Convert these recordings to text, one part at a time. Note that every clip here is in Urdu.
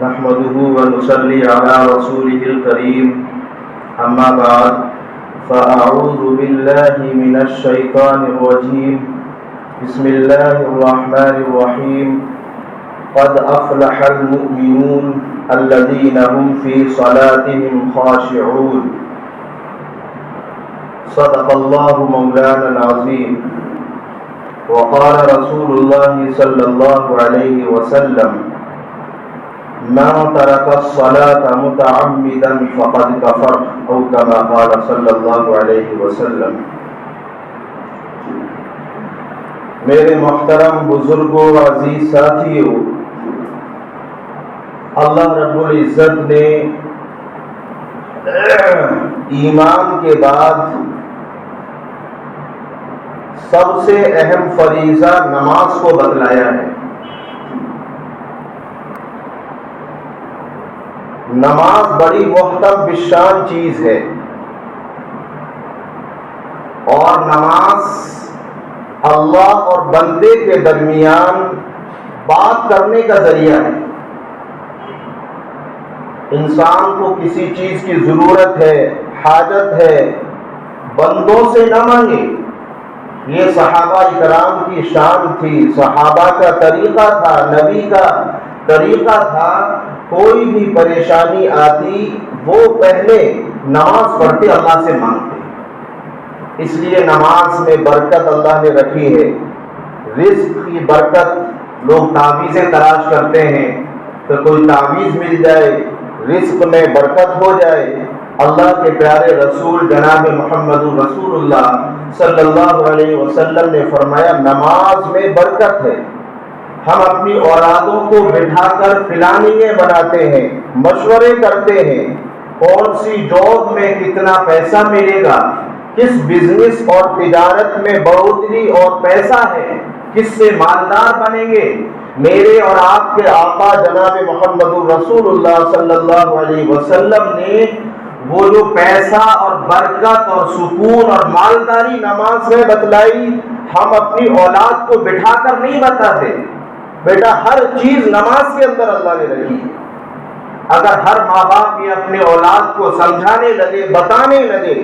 نحمده ونصلي على رسوله الكريم أما بعد فأعوذ بالله من الشيطان الرجيم بسم الله الرحمن الرحيم قد أفلح المؤمنون الذين هم في صلاتهم خاشعون صدق الله مولانا العظيم وقال رسول الله صلى الله عليه وسلم ما ترك الصلاة متعمدا فقد كفر أو كما قال صلی اللہ علیہ وسلم۔ میرے محترم بزرگوں عزیز ساتھیوں، اللہ رب العزت نے ایمان کے بعد سب سے اہم فریضہ نماز کو بتلایا ہے۔ نماز بڑی محترم بشان چیز ہے اور نماز اللہ اور بندے کے درمیان بات کرنے کا ذریعہ ہے۔ انسان کو کسی چیز کی ضرورت ہے، حاجت ہے، بندوں سے نہ مانگے۔ یہ صحابہ اکرام کی شان تھی، صحابہ کا طریقہ تھا، نبی کا طریقہ تھا۔ کوئی بھی پریشانی آتی وہ پہلے نماز پڑھتے اللہ سے مانگتے۔ اس لیے نماز میں برکت اللہ نے رکھی ہے۔ رزق کی برکت، لوگ تعویذیں تلاش کرتے ہیں تو کوئی تعویذ مل جائے، رزق میں برکت ہو جائے۔ اللہ کے پیارے رسول جناب محمد رسول اللہ صلی اللہ علیہ وسلم نے فرمایا نماز میں برکت ہے۔ ہم اپنی اولادوں کو بٹھا کر پلاننگیں بناتے ہیں، مشورے کرتے ہیں، کون سی جاب میں کتنا پیسہ ملے گا، کس بزنس اور تجارت میں بڑھوتری اور پیسہ ہے، کس سے مالدار بنیں گے۔ میرے اور آپ کے آقا جناب محمد رسول اللہ صلی اللہ علیہ وسلم نے وہ جو پیسہ اور برکت اور سکون اور مالداری نماز میں بتلائی، ہم اپنی اولاد کو بٹھا کر نہیں بتاتے۔ بیٹا ہر چیز نماز کے اندر اللہ نے رکھی ہے۔ اگر ہر ماں باپ یہ اپنے اولاد کو سمجھانے لگے، بتانے لگے،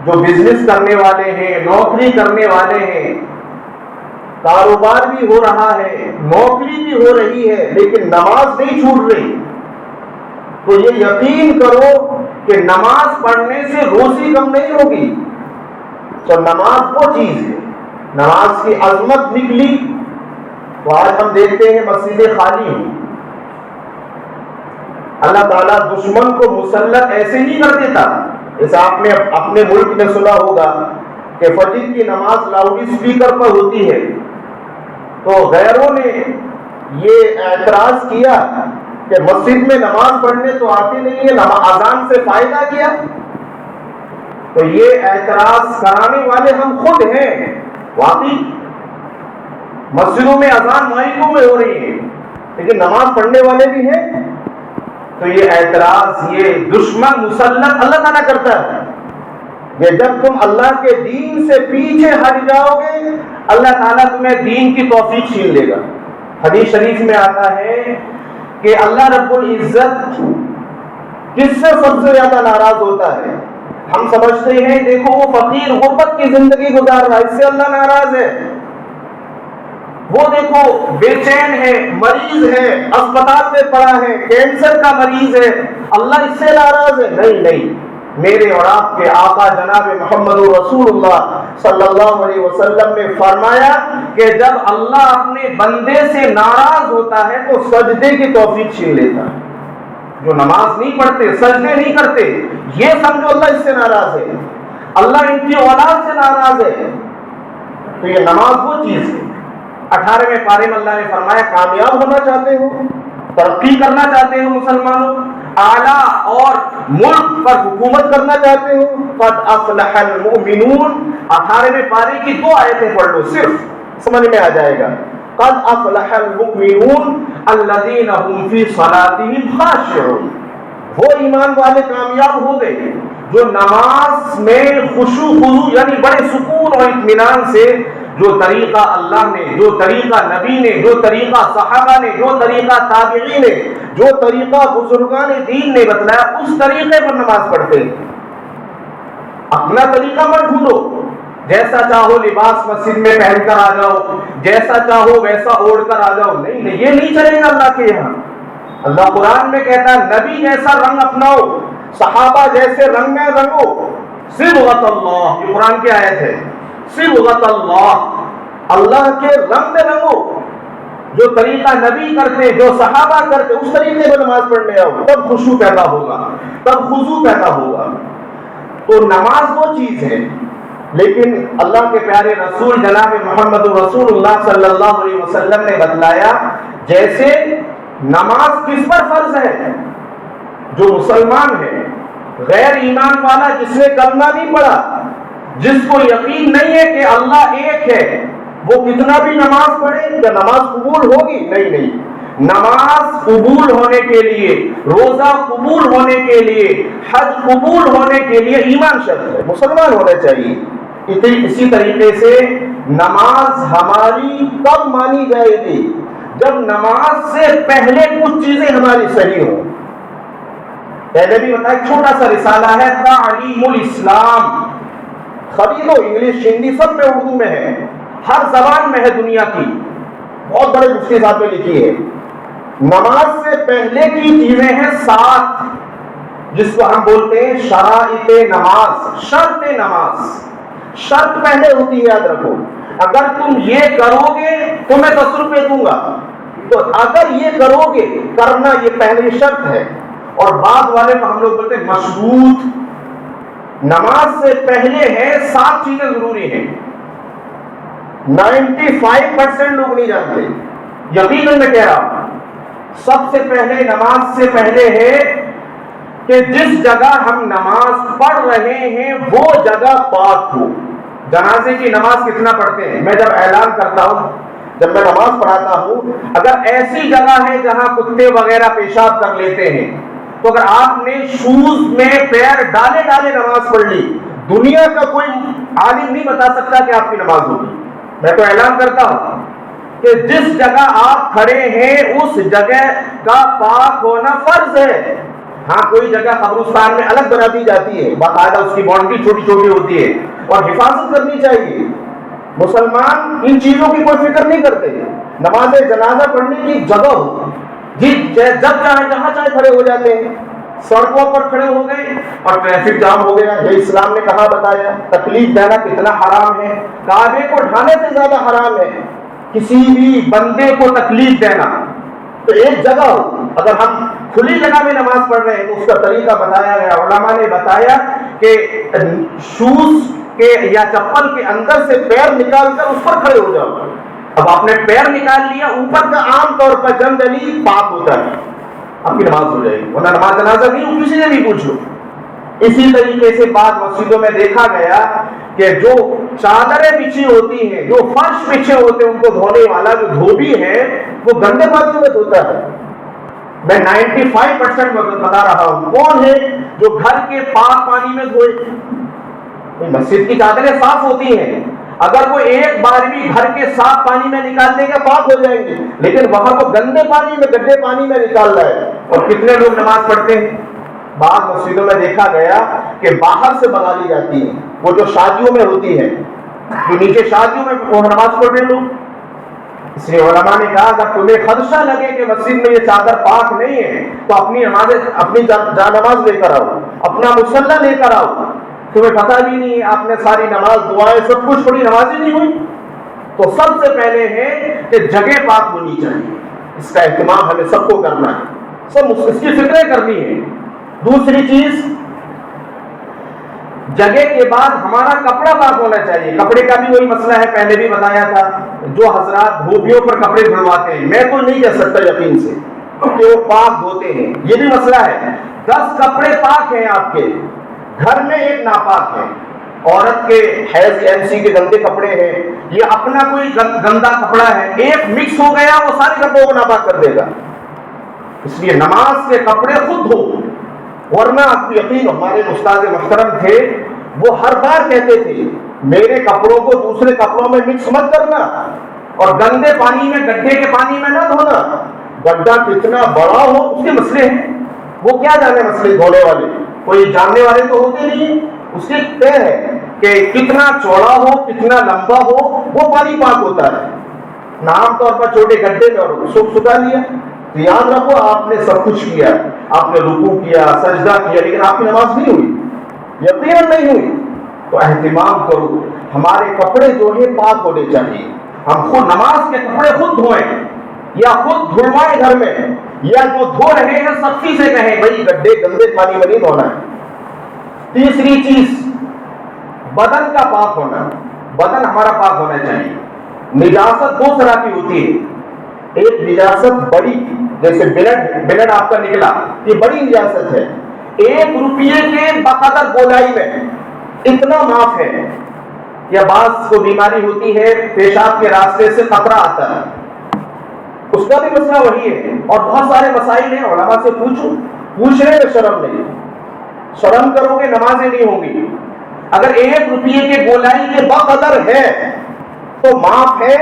جو بزنس کرنے والے ہیں، نوکری کرنے والے ہیں، کاروبار بھی ہو رہا ہے، نوکری بھی ہو رہی ہے، لیکن نماز نہیں چھوٹ رہی، تو یہ یقین کرو کہ نماز پڑھنے سے روزی کم نہیں ہوگی۔ تو نماز وہ چیز ہے، نماز کی عظمت نکلی تو آج ہم دیکھتے ہیں مسجدیں خالی ہیں۔ اللہ تعالیٰ دشمن کو مسلط ایسے نہیں کر دیتا، جیسے آپ نے اپنے ملک میں سنا ہوگا کہ فجر کی نماز لاؤڈ اسپیکر پر ہوتی ہے، تو غیروں نے یہ اعتراض کیا کہ مسجد میں نماز پڑھنے تو آتے نہیں ہے، اذان سے فائدہ کیا؟ تو یہ اعتراض کرانے والے ہم خود ہیں۔ واقعی مسجدوں میں اذان مائکوں میں ہو رہی ہے، لیکن نماز پڑھنے والے بھی ہیں۔ تو یہ اعتراض، یہ دشمن مسلط اللہ تعالیٰ کرتا ہے کہ جب تم اللہ کے دین سے پیچھے ہٹ جاؤ گے، اللہ تعالیٰ تمہیں دین کی توفیق چھین لے گا۔ حدیث شریف میں آتا ہے کہ اللہ رب العزت کس سے سب سے زیادہ ناراض ہوتا ہے؟ ہم سمجھتے ہیں دیکھو وہ فقیر غربت کی زندگی گزار رہا ہے، اس سے اللہ ناراض ہے۔ وہ دیکھو بے چین ہے، مریض ہے، اسپتال میں پڑا ہے، کینسر کا مریض ہے، اللہ اس سے ناراض ہے؟ نہیں نہیں، میرے اور آپ کے آقا جناب محمد رسول اللہ صلی اللہ علیہ وسلم نے فرمایا کہ جب اللہ اپنے بندے سے ناراض ہوتا ہے تو سجدے کی توفیق چھین لیتا ہے۔ جو نماز نہیں پڑھتے، سجدے نہیں کرتے، یہ سمجھو اللہ اس سے ناراض ہے، اللہ ان کی اولاد سے ناراض ہے۔ تو یہ نماز وہ چیز ہے۔ 18ویں پارے میں اللہ نے فرمایا کامیاب ہونا چاہتے ہو، ترقی کرنا چاہتے ہو، مسلمانوں اعلیٰ اور ملک پر حکومت کرنا چاہتے ہو، قد افلح المؤمنون 18ویں پارے کی 2 آیتیں پڑھ لو، صرف سمجھ میں آ جائے گا۔ قد افلح المؤمنون الذین هم فی صلاتهم خاشعون، وہ ایمان والے کامیاب ہو گئے جو نماز میں خشوع خضوع یعنی بڑے سکون اور اطمینان سے جو طریقہ اللہ نے، جو طریقہ نبی نے، جو طریقہ صحابہ نے، جو طریقہ تابعین نے، جو طریقہ بزرگان دین نے بتلایا، اس طریقے پر نماز پڑھتے ہیں۔ اپنا طریقہ مت ڈھونڈو، جیسا چاہو لباس مسجد میں پہن کر آ جاؤ، جیسا چاہو ویسا اوڑھ کر آ جاؤ، نہیں نہیں، یہ نہیں چلے گا اللہ کے یہاں۔ اللہ قرآن میں کہتا ہے نبی جیسا رنگ اپناؤ، صحابہ جیسے رنگ میں رنگو، صبغۃ اللہ، یہ قرآن کی آیت ہے، صبغۃ اللہ، اللہ کے رنگ میں رنگو، جو طریقہ نبی کرتے، جو صحابہ کرتے، اس طریقے میں نماز پڑھنے آؤ، تب خشوع پیدا ہوگا، تب خضوع پیدا ہوگا۔ تو نماز وہ چیز ہے، لیکن اللہ کے پیارے رسول جناب محمد رسول اللہ صلی اللہ علیہ وسلم نے بتلایا جیسے نماز کس پر فرض ہے؟ جو مسلمان ہے، غیر ایمان والا جس نے کلمہ نہیں پڑھا، جس کو یقین نہیں ہے کہ اللہ ایک ہے، وہ کتنا بھی نماز پڑھے کیا نماز قبول ہوگی؟ نہیں نہیں، نماز قبول ہونے کے لیے، روزہ قبول ہونے کے لیے، حج قبول ہونے کے لیے ایمان شرط ہے، مسلمان ہونا چاہیے۔ اسی طریقے سے نماز ہماری کب مانی جائے گی؟ جب نماز سے پہلے کچھ چیزیں ہماری صحیح ہوں۔ پہلے بھی بتایا، ایک چھوٹا سا رسالہ ہے تعلیم الاسلام، خریدو، انگلش ہندی سب میں، اردو میں ہے، ہر زبان میں ہے دنیا کی، بہت بڑے مفتی صاحب نے لکھی ہے۔ نماز سے پہلے کی چیزیں ہیں 7، جس کو ہم بولتے ہیں شرائط نماز، شرط نماز۔ شرط پہلے ہوتی ہے، یاد رکھو، اگر تم یہ کرو گے تو میں 10 روپے دوں گا، تو اگر یہ کرو گے، کرنا یہ پہلی شرط ہے۔ اور بعد والے کو ہم لوگ بولتے ہیں مشروط۔ نماز سے پہلے ہے 7 چیزیں ضروری ہیں، 95% لوگ نہیں جانتے، یقیناً میں کہہ رہا ہوں۔ سب سے پہلے نماز سے پہلے ہے کہ جس جگہ ہم نماز پڑھ رہے ہیں وہ جگہ پاک ہو۔ جنازے کی نماز کتنا پڑھتے ہیں؟ میں جب اعلان کرتا ہوں، جب میں نماز پڑھاتا ہوں، اگر ایسی جگہ ہے جہاں کتے وغیرہ پیشاب کر لیتے ہیں، تو اگر آپ نے شوز میں پیر ڈالے نماز پڑھ لی، دنیا کا کوئی عالم نہیں بتا سکتا کہ آپ کی نماز ہوگی۔ میں تو اعلان کرتا ہوں کہ جس جگہ آپ کھڑے ہیں اس جگہ کا پاک ہونا فرض ہے۔ ہاں، کوئی جگہ قبرستان میں الگ بنا دی جاتی ہے، باقاعدہ اس کی باؤنڈری چھوٹی چھوٹی ہوتی ہے اور حفاظت کرنی چاہیے۔ مسلمان ان چیزوں کی کوئی فکر نہیں کرتے۔ نماز جنازہ پڑھنے کی جگہ ہو، جب چاہے جہاں چاہے کھڑے ہو جاتے ہیں، سڑکوں پر کھڑے ہو گئے اور ٹریفک جام ہو گیا، یہ اسلام نے کہاں بتایا؟ تکلیف دینا کتنا حرام ہے، کعبے کو ڈھانے سے زیادہ حرام ہے کسی بھی بندے کو تکلیف دینا۔ تو ایک جگہ ہو، اگر ہم کھلی جگہ میں نماز پڑھ رہے ہیں تو اس کا طریقہ بتایا گیا، علماء نے بتایا کہ شوز کے یا چپل کے اندر سے پیر نکال کر اس پر کھڑے ہو جاؤ۔ اب آپ نے پیر نکال لیا، اوپر کا عام طور پر جنرلی پاک ہوتا ہے، آپ کی نماز ہو جائے گی، ورنہ نماز جنازہ نہیں ہو، کسی نے بھی پوچھو۔ اسی طریقے سے بعض مسجدوں میں دیکھا گیا کہ جو چادریں بچھی ہوتی ہیں، جو فرش بچھے ہوتے ہیں، ان کو دھونے والا جو دھوبی ہے وہ گندے پانی میں دھوتا ہے۔ میں 95% بتا رہا ہوں، کون ہے جو گھر کے پاک پانی میں دھوئے؟ مسجد کی چادریں صاف ہوتی ہیں، اگر وہ ایک بار بھی گھر کے صاف پانی میں نکال دے گا پاک ہو جائیں گے، لیکن وہاں کو گندے پانی میں، گندے پانی میں نکال رہا ہے۔ اور کتنے لوگ نماز پڑھتے ہیں؟ بعض مسجدوں میں دیکھا گیا کہ باہر سے بنا لی جاتی ہے، وہ جو شادیوں میں ہوتی ہے، جو نیچے شادیوں میں وہ نماز پڑھ رہے لوگ۔ اس لیے علماء نے کہا اگر تمہیں خدشہ لگے کہ مسجد میں یہ چادر پاک نہیں ہے تو اپنی جا نماز لے کر آؤ، اپنا مصلی لے کر آؤ۔ تمہیں پتہ بھی نہیں ہے، آپ نے ساری نماز دعائیں سب کچھ پڑھی، نماز ہی نہیں ہوئی۔ تو سب سے پہلے ہے کہ جگہ پاک ہونی چاہیے، اس کا اہتمام ہمیں سب کو کرنا ہے، سب اس کی فکریں کرنی ہے۔ دوسری چیز، جگہ کے بعد ہمارا کپڑا پاک ہونا چاہیے۔ کپڑے کا بھی وہی مسئلہ ہے، پہلے بھی بتایا تھا، جو حضرات دھوبیوں پر کپڑے دھلواتے ہیں، میں تو نہیں کہہ سکتا یقین سے کہ وہ پاک دھوتے ہیں، یہ بھی مسئلہ ہے۔ 10 کپڑے پاک ہیں آپ کے، گھر میں ایک ناپاک ہے، عورت کے حیض MC کے گندے کپڑے ہیں، یہ اپنا کوئی گندا کپڑا ہے، ایک مکس ہو گیا وہ سارے کپڑوں کو ناپاک کر دے گا۔ اس لیے نماز کے کپڑے خود دھو، ورنہ آپ کو یقین، ہمارے استاد محترم تھے، وہ ہر بار کہتے تھے میرے کپڑوں کو دوسرے کپڑوں میں مکس مت کرنا، اور گندے پانی میں، گڈھے کے پانی میں نہ دھونا۔ گڈھا کتنا بڑا ہو اس کے مسئلے ہیں، وہ کیا جانے مسئلے دھونے والے، کوئی جاننے والے تو ہوتے نہیں۔ اس کے طے ہے کہ کتنا چوڑا ہو، کتنا لمبا ہو، وہ پانی پاک ہوتا ہے۔ عام طور پر چھوٹے گڈھے میں اور سکھا لیا، تو یاد رکھو آپ نے سب کچھ کیا، آپ نے رکوع کیا، سجدہ کیا، لیکن آپ کی نماز نہیں ہوئی، یقیناً نہیں ہوئی۔ تو اہتمام کرو، ہمارے کپڑے جو ہے پاک ہونے چاہیے۔ ہم خود نماز کے کپڑے خود دھوئیں، یا خود دھلوائیں گھر میں، یا جو دھو رہے ہیں سختی سے کہیں بھائی گڈھے گندے پانی میں نہیں دھونا ہے۔ تیسری چیز، بدن کا پاک ہونا، بدن ہمارا پاک ہونا چاہیے۔ نجاست دو طرح کی ہوتی ہے، ایک نجاست بڑی، جیسے بلڈ آپ کا نکلا، یہ بڑی نجاست ہے، 1 روپیے کے بقدر گولائی میں اتنا معاف ہے۔ یا بعض کو بیماری ہوتی ہے، پیشاب کے راستے سے قطرہ آتا ہے، اس کا بھی مسئلہ وہی ہے، اور بہت سارے مسائل ہیں، علماء سے پوچھو، پوچھنے میں شرم نہیں، شرم کرو گے نمازیں نہیں ہوں گی۔ اگر 1 روپیے کے گولائی کے بقدر ہے تو معاف ہے،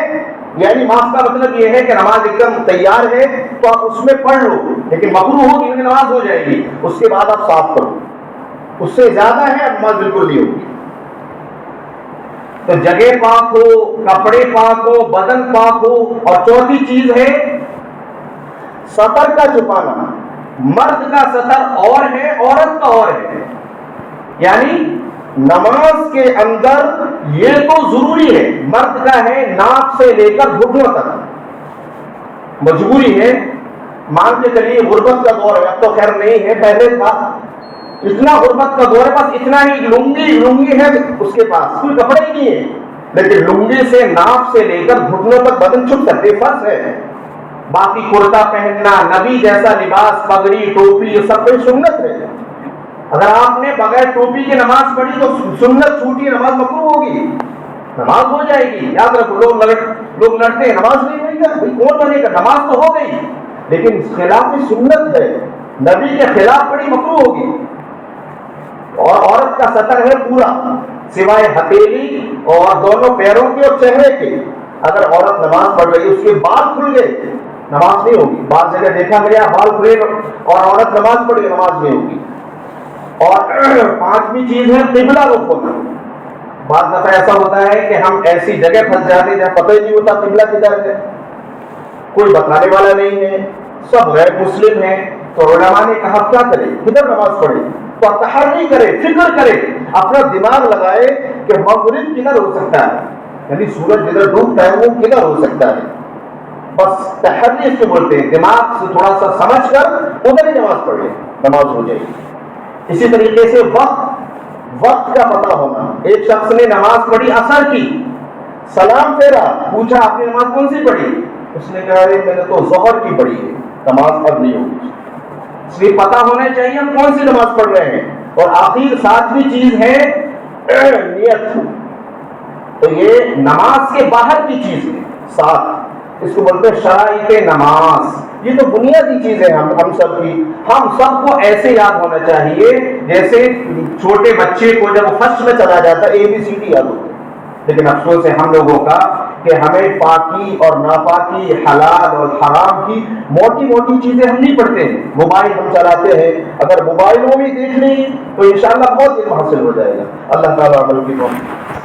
یعنی معاف کا مطلب یہ ہے کہ نماز ایک دم تیار ہے تو آپ اس میں پڑھ لو، لیکن مکروہ ہوگی کیونکہ نماز ہو جائے گی، اس کے بعد آپ صاف کرو، اس سے زیادہ ہے نماز بالکل نہیں ہوگی۔ تو جگہ پاک ہو، کپڑے پاک ہو، بدن پاک ہو، اور چوتھی چیز ہے سطر کا چھپانا۔ مرد کا سطر اور ہے، عورت کا اور ہے، یعنی نماز کے اندر یہ تو ضروری ہے، مرد کا ہے ناک سے لے کر گھٹنوں تک، مجبوری ہے۔ مان کے چلیے غربت کا دور ہے، اب تو خیر نہیں ہے، پہلے تھا، اتنا غربت کا دور ہے، بس اتنا ہی لنگی ہے اس کے پاس، کوئی کپڑے ہی نہیں ہے، لیکن لنگی سے ناک سے لے کر گھٹنوں تک بدن چھپ سکتے، فرض ہے۔ باقی کرتا پہننا، نبی جیسا لباس، پگڑی، ٹوپی، یہ سب کوئی سنت ہے۔ اگر آپ نے بغیر ٹوپی کی نماز پڑھی تو سنت چھوٹی، نماز مکروہ ہوگی، نماز ہو جائے گی۔ یاد رکھو، لوگ لڑتے ہیں نماز نہیں ہوئی گا، بھائی کون بنے گا، نماز تو ہو گئی لیکن خلاف سنت ہے، نبی کے خلاف پڑھی مکروہ ہوگی۔ اور عورت کا سطر ہے پورا، سوائے ہتھیلی اور دونوں پیروں کے اور چہرے کے۔ اگر عورت نماز پڑھ رہی ہے، اس کے بال کھل گئے، نماز نہیں ہوگی۔ بعض جگہ دیکھا گیا بال کھلے اور عورت نماز پڑھی، نماز نہیں ہوگی۔ اور پانچویں چیز ہے قبلہ رخ ہونا۔ بعض دفعہ ایسا ہوتا ہے کہ ہم ایسی جگہ پھنس جاتے ہیں جہاں پتہ ہی نہیں ہوتا قبلہ کدھر ہے، کوئی بتانے والا نہیں ہے، سب غیر مسلم ہیں، تو علماء نے کہا کیا کرے، کدھر نماز پڑھے؟ تو تحری کرے، فکر کرے، اپنا دماغ لگائے کہ مغرب کدھر ہو سکتا ہے، یعنی سورج جدھر ڈوبتا ہے وہ کدھر ہو سکتا ہے۔ بس تحری اس کو بولتے ہیں، دماغ سے تھوڑا سا سمجھ کر ادھر ہی نماز پڑھے، نماز ہو جائے گی۔ اسی طریقے سے وقت کا پتہ ہونا۔ ایک شخص نے نماز پڑھی عصر کی، سلام پھیرا، پوچھا آپ نے نماز کون سی پڑھی؟ اس نے کہا میں نے تو ظہر کی پڑھی ہے، نماز اب نہیں ہوگی۔ اس لیے پتہ ہونا چاہیے ہم کون سی نماز پڑھ رہے ہیں۔ اور آخر ساتویں چیز ہے نیت، تو یہ نماز کے باہر کی چیز ہے، ساتھ اس کو بولتے ہیں شرائط نماز۔ یہ تو بنیادی چیز ہے ہم سب کی، ہم سب کو ایسے یاد ہونا چاہیے جیسے چھوٹے بچے کو جب وہ فرسٹ میں چلا جاتا ہے ABCD یاد ہوتا ہے۔ لیکن افسوس ہے ہم لوگوں کا کہ ہمیں پاکی اور ناپاکی، حلال اور حرام کی موٹی موٹی چیزیں ہم نہیں پڑھتے ہیں۔ موبائل ہم چلاتے ہیں، اگر موبائل میں بھی دیکھ لیں تو انشاءاللہ بہت علم حاصل ہو جائے گا۔ اللہ تعالیٰ عمل کی توفیق۔